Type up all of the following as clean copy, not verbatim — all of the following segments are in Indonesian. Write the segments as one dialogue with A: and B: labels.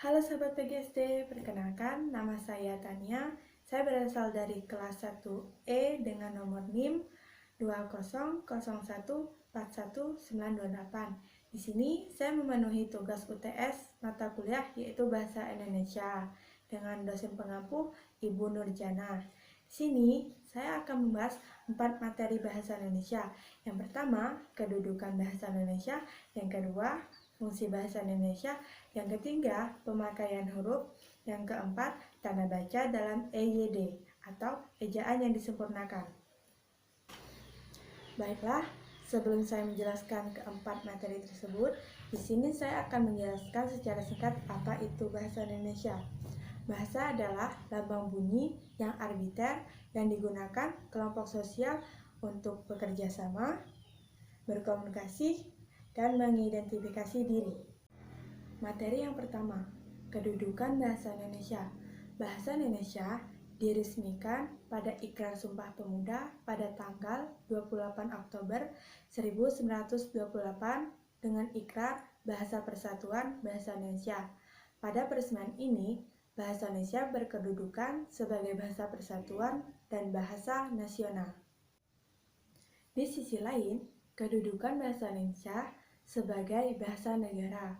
A: Halo sahabat PGSD, perkenalkan nama saya Tania. Saya berasal dari kelas 1E dengan nomor NIM 20014141928. Di sini saya memenuhi tugas UTS mata kuliah yaitu Bahasa Indonesia dengan dosen pengampu Ibu Nurjana. Di sini saya akan membahas 4 materi bahasa Indonesia. Yang pertama, kedudukan bahasa Indonesia. Yang kedua, fungsi bahasa Indonesia. Yang ketiga, pemakaian huruf. Yang keempat, tanda baca dalam EYD atau ejaan yang disempurnakan. Baiklah, sebelum saya menjelaskan keempat materi tersebut, di sini saya akan menjelaskan secara singkat apa itu bahasa Indonesia. Bahasa adalah lambang bunyi yang arbiter yang digunakan kelompok sosial untuk bekerja sama, berkomunikasi, dan mengidentifikasi diri. Materi yang pertama, kedudukan bahasa Indonesia. Bahasa Indonesia diresmikan pada Ikrar Sumpah Pemuda pada tanggal 28 Oktober 1928 dengan Ikrar Bahasa Persatuan Bahasa Indonesia. Pada peresmian ini, bahasa Indonesia berkedudukan sebagai bahasa persatuan dan bahasa nasional. Di sisi lain, kedudukan bahasa Indonesia sebagai bahasa negara.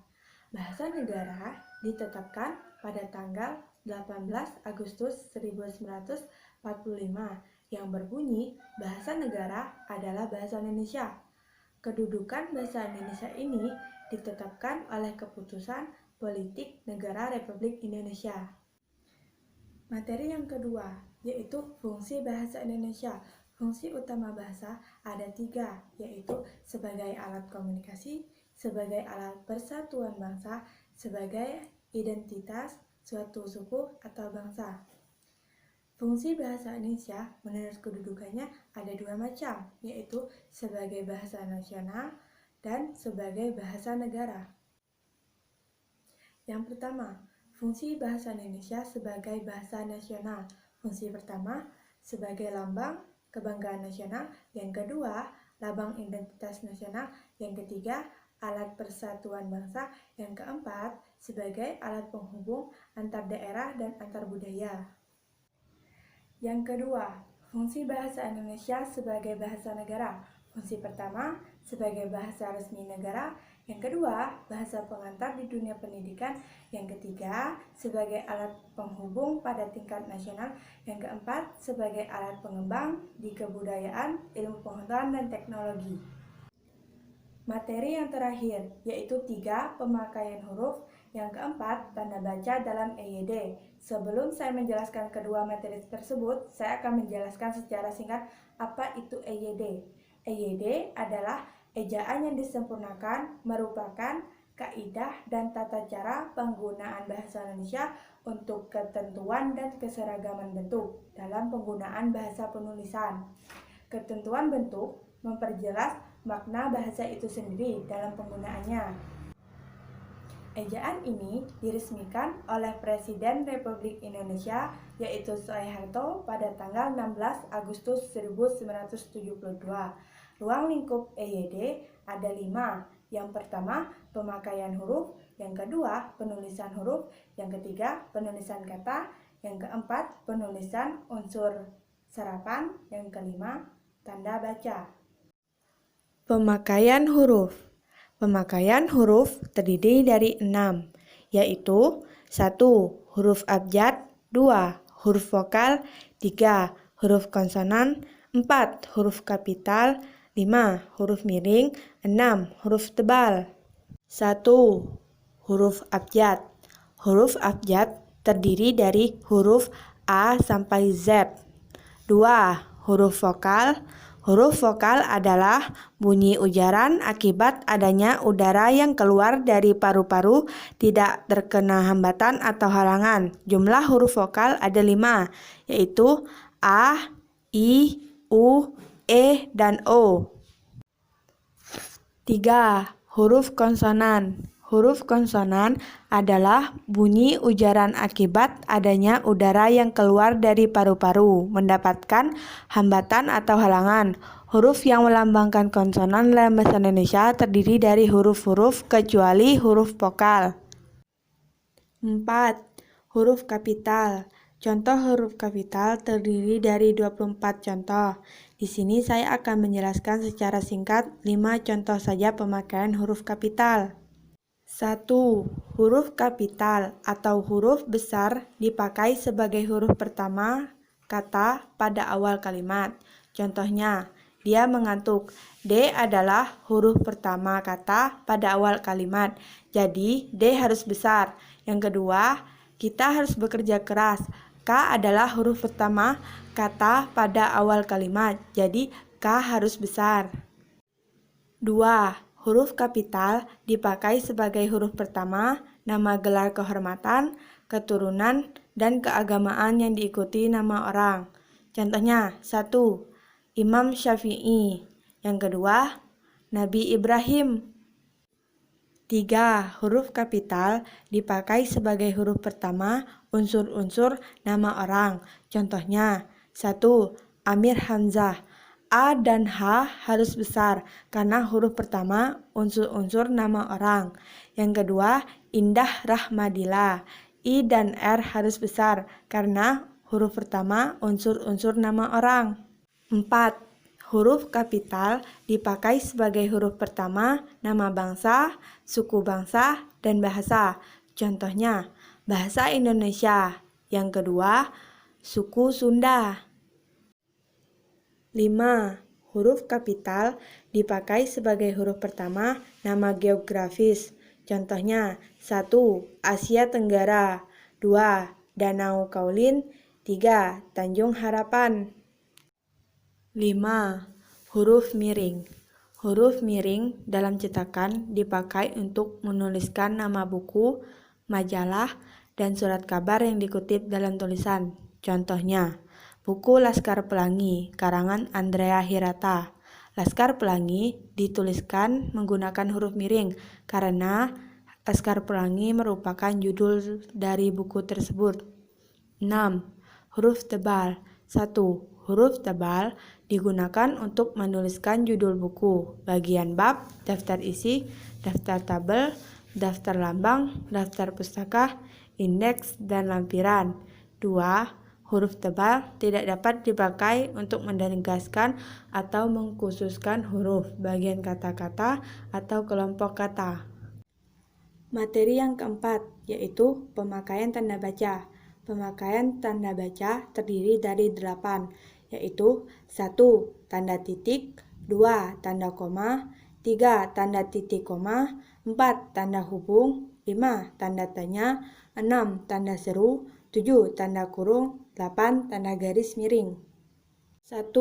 A: Bahasa negara ditetapkan pada tanggal 18 Agustus 1945 yang berbunyi bahasa negara adalah bahasa Indonesia. Kedudukan bahasa Indonesia ini ditetapkan oleh keputusan politik negara Republik Indonesia. Materi yang kedua, yaitu fungsi bahasa Indonesia. Fungsi utama bahasa ada 3, yaitu sebagai alat komunikasi, sebagai alat persatuan bangsa, sebagai identitas suatu suku atau bangsa. Fungsi bahasa Indonesia menurut kedudukannya ada 2 macam, yaitu sebagai bahasa nasional dan sebagai bahasa negara. Yang pertama, fungsi bahasa Indonesia sebagai bahasa nasional. Fungsi pertama, sebagai lambang kebanggaan nasional. Yang kedua, lambang identitas nasional. Yang ketiga, alat persatuan bangsa. Yang keempat, sebagai alat penghubung antar daerah dan antar budaya. Yang kedua, fungsi bahasa Indonesia sebagai bahasa negara. Fungsi pertama, sebagai bahasa resmi negara. Yang kedua, bahasa pengantar di dunia pendidikan. Yang ketiga, sebagai alat penghubung pada tingkat nasional. Yang keempat, sebagai alat pengembang di kebudayaan, ilmu pengetahuan, dan teknologi. Materi yang terakhir, yaitu 3, pemakaian huruf. Yang keempat, tanda baca dalam EYD. Sebelum saya menjelaskan kedua materi tersebut, saya akan menjelaskan secara singkat apa itu EYD. EYD adalah ejaan yang disempurnakan, merupakan kaidah dan tata cara penggunaan bahasa Indonesia untuk ketentuan dan keseragaman bentuk dalam penggunaan bahasa penulisan. Ketentuan bentuk memperjelas makna bahasa itu sendiri dalam penggunaannya. Ejaan ini diresmikan oleh Presiden Republik Indonesia yaitu Soeharto pada tanggal 16 Agustus 1972. Ruang lingkup EYD ada 5. Yang pertama, pemakaian huruf. Yang kedua, penulisan huruf. Yang ketiga, penulisan kata. Yang keempat, penulisan unsur serapan. Yang kelima, tanda baca. Pemakaian huruf. Pemakaian huruf terdiri dari 6, yaitu 1. Huruf abjad, 2. Huruf vokal, 3. Huruf konsonan, 4. Huruf kapital, 5. Huruf miring, 6. Huruf tebal. 1. Huruf abjad. Huruf abjad terdiri dari huruf A sampai Z. 2. Huruf vokal. Huruf vokal adalah bunyi ujaran akibat adanya udara yang keluar dari paru-paru tidak terkena hambatan atau halangan. Jumlah huruf vokal ada 5, yaitu A, I, U, E, dan O. 3. Huruf konsonan. Huruf konsonan adalah bunyi ujaran akibat adanya udara yang keluar dari paru-paru mendapatkan hambatan atau halangan. Huruf yang melambangkan konsonan dalam bahasa Indonesia terdiri dari huruf-huruf kecuali huruf vokal. 4. Huruf kapital. Contoh huruf kapital terdiri dari 24 contoh. Di sini saya akan menjelaskan secara singkat 5 contoh saja pemakaian huruf kapital. 1. Huruf kapital atau huruf besar dipakai sebagai huruf pertama kata pada awal kalimat. Contohnya, dia mengantuk. D adalah huruf pertama kata pada awal kalimat. Jadi, D harus besar. Yang kedua, kita harus bekerja keras. K adalah huruf pertama kata pada awal kalimat. Jadi, K harus besar. 2. Huruf kapital dipakai sebagai huruf pertama nama gelar kehormatan, keturunan, dan keagamaan yang diikuti nama orang. Contohnya, 1. Imam Syafi'i. Yang kedua, Nabi Ibrahim. 3. Huruf kapital dipakai sebagai huruf pertama unsur-unsur nama orang. Contohnya, 1. Amir Hamzah. A dan H harus besar karena huruf pertama unsur-unsur nama orang. Yang kedua, Indah Rahmadila. I dan R harus besar karena huruf pertama unsur-unsur nama orang. 4. Huruf kapital dipakai sebagai huruf pertama nama bangsa, suku bangsa, dan bahasa. Contohnya, bahasa Indonesia. Yang kedua, suku Sunda. 5. Huruf kapital dipakai sebagai huruf pertama nama geografis. Contohnya, 1. Asia Tenggara, 2. Danau Kaulin, 3. Tanjung Harapan. 5. Huruf miring. Huruf miring dalam cetakan dipakai untuk menuliskan nama buku, majalah, dan surat kabar yang dikutip dalam tulisan. Contohnya, buku Laskar Pelangi, karangan Andrea Hirata. Laskar Pelangi dituliskan menggunakan huruf miring karena Laskar Pelangi merupakan judul dari buku tersebut. 6. Huruf tebal. 1. Huruf tebal digunakan untuk menuliskan judul buku, bagian bab, daftar isi, daftar tabel, daftar lambang, daftar pustaka, indeks, dan lampiran. 2. Huruf tebal tidak dapat dipakai untuk menegaskan atau mengkhususkan huruf, bagian kata-kata, atau kelompok kata. Materi yang keempat, yaitu pemakaian tanda baca. Pemakaian tanda baca terdiri dari 8, yaitu 1. Tanda titik, 2. Tanda koma, 3. Tanda titik koma, 4. Tanda hubung, 5. Tanda tanya, 6. Tanda seru, 7. Tanda kurung, 8. Tanda garis miring. 1.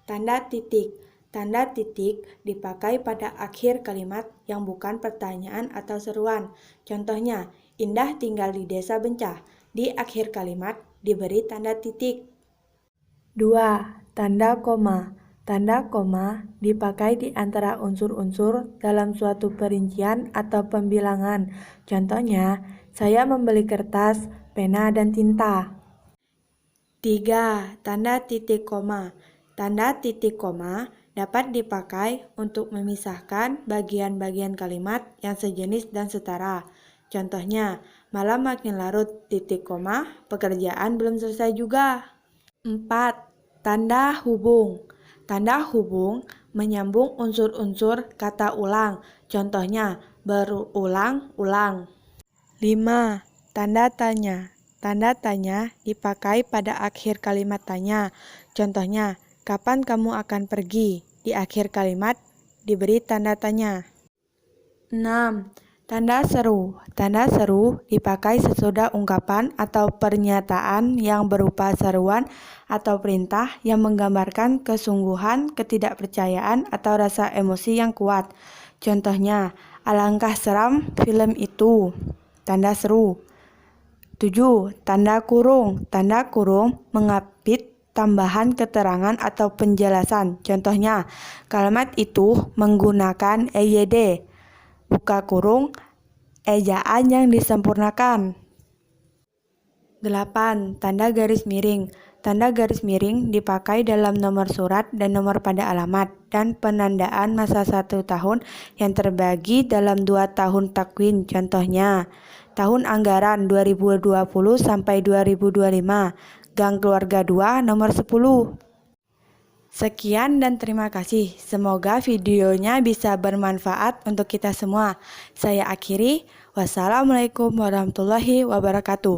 A: Tanda titik. Tanda titik dipakai pada akhir kalimat yang bukan pertanyaan atau seruan. Contohnya, Indah tinggal di desa Bencah. Di akhir kalimat diberi tanda titik. 2. Tanda koma. Tanda koma dipakai di antara unsur-unsur dalam suatu perincian atau pembilangan. Contohnya, saya membeli kertas, pena, dan tinta. 3. Tanda titik koma. Tanda titik koma dapat dipakai untuk memisahkan bagian-bagian kalimat yang sejenis dan setara. Contohnya, malam makin larut, titik koma, pekerjaan belum selesai juga. 4. Tanda hubung. Tanda hubung menyambung unsur-unsur kata ulang. Contohnya, berulang-ulang. 5. Tanda tanya. Tanda tanya dipakai pada akhir kalimat tanya. Contohnya, kapan kamu akan pergi? Di akhir kalimat diberi tanda tanya. 6. Tanda seru. Tanda seru dipakai sesudah ungkapan atau pernyataan yang berupa seruan atau perintah yang menggambarkan kesungguhan, ketidakpercayaan, atau rasa emosi yang kuat. Contohnya, alangkah seram film itu. Tanda seru. 7. Tanda kurung. Tanda kurung mengapit tambahan keterangan atau penjelasan. Contohnya, kalimat itu menggunakan EYD, buka kurung, ejaan yang disempurnakan. 8. Tanda garis miring. Tanda garis miring dipakai dalam nomor surat dan nomor pada alamat dan penandaan masa 1 tahun yang terbagi dalam 2 tahun takwin. Contohnya, tahun anggaran 2020 sampai 2025, Gang Keluarga 2 nomor 10. Sekian dan terima kasih. Semoga videonya bisa bermanfaat untuk kita semua. Saya akhiri. Wassalamualaikum warahmatullahi wabarakatuh.